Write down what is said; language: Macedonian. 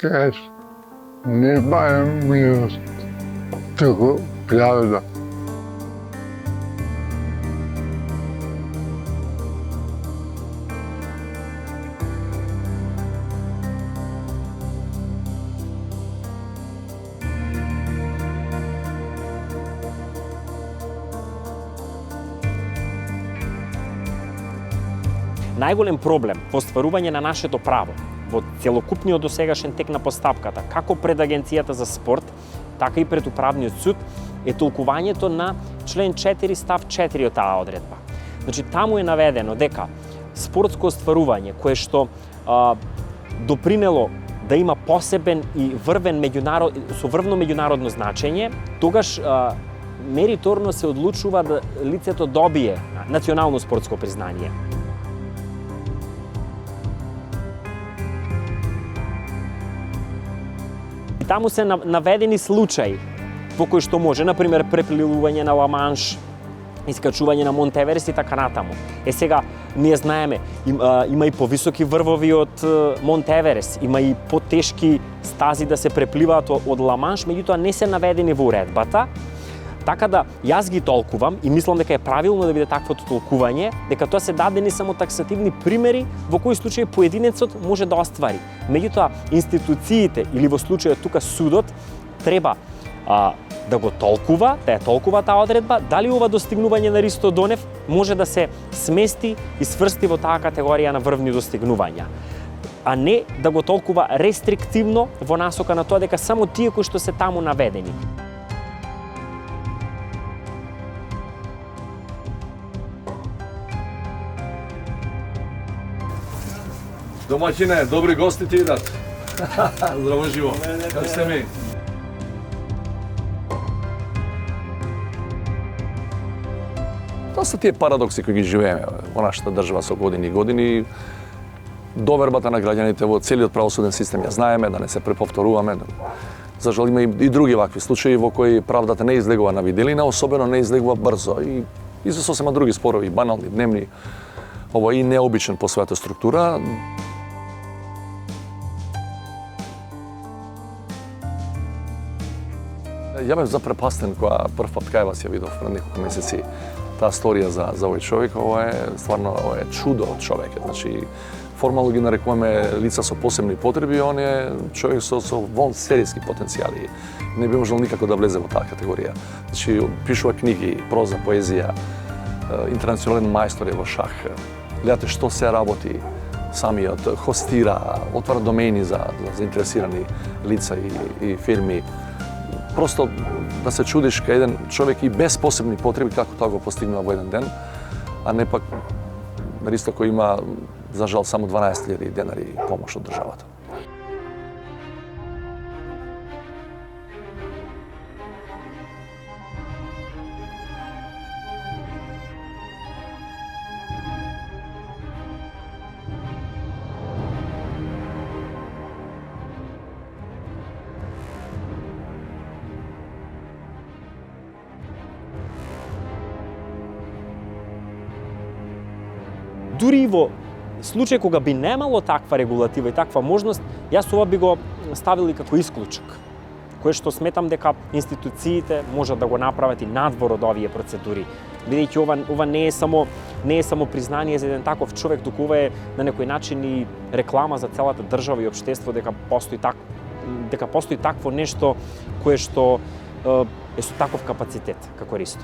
кажеш, нема е милост, туку правда. Најголем проблем во стварување на нашето право во целокупниот досегашен тек на постапката, како пред Агенцијата за спорт, така и пред Управниот суд, е толкувањето на член 4 став 4 од таа одредба. Значи, таму е наведено дека спортско остварување кое што допринело да има посебен и со врвно меѓународно значење, тогаш мериторно се одлучува да лицето добие национално спортско признание. И таму се наведени случаи во кои што може, например, препливување на Ла-Манш, искачување на Монт Еверест и така натаму. Сега, ние знаеме, има и повисоки врвови од Монт Еверест, има и потешки стази да се препливаат од Ла-Манш, меѓутоа не се наведени во уредбата. Така да, јас ги толкувам и мислам дека е правилно да биде таквото толкување, дека тоа се дадени само таксативни примери во кои случаи поединецот може да оствари. Меѓутоа, институциите или во случајот тука судот треба да го толкува, да ја толкува таа одредба, дали ова достигнување на Ристо Донев може да се смести и сврсти во таа категорија на врвни достигнувања, а не да го толкува рестриктивно во насока на тоа дека само тие кои што се таму наведени. Домаќине, добри гости ти идат. Здраво живо. Како сте ми? Тоа се тие парадокси кои ги живееме во нашата држава со години и години. Довербата на граѓаните во целиот правосуден систем ја знаеме, да не се преповторуваме. За жал има и други вакви случаи во кои правдата не излегува на виделина, особено не излегува брзо и за сосема други спорови, банални, дневни. Ова и необичен по својата структура. Ја бев запрепастен кога прв пат кај вас ја видов пред неколку месеци таа сторија за овој човек. Ова е стварно чудо од човек. Значи, формално ги нарекуваме лица со посебни потреби, он е човек со серијски потенцијали. Не би можел никако да влезе во таа категорија. Значи, пишува книги, проза, поезија, интернационален мајстор е во шах. Гледате што се работи самиот, хостира, отвара домени за заинтересирани лица и фирми. Просто да се чудиш кај еден човек и без посебни потреби како тоа го постигнува во еден ден, а не пак Ристо кој има, за жал, само 12.000 денари помош од државата. Дури и во случај кога би немало таква регулатива и таква можност, јас ова би го ставил и како исклучок, кое што сметам дека институциите можат да го направат и надвор од овие процедури. Бидејќи ова не е само признание за еден таков човек, туку ова е на некој начин и реклама за целата држава и општество дека постои такво нешто кое што е со таков капацитет како Ристо.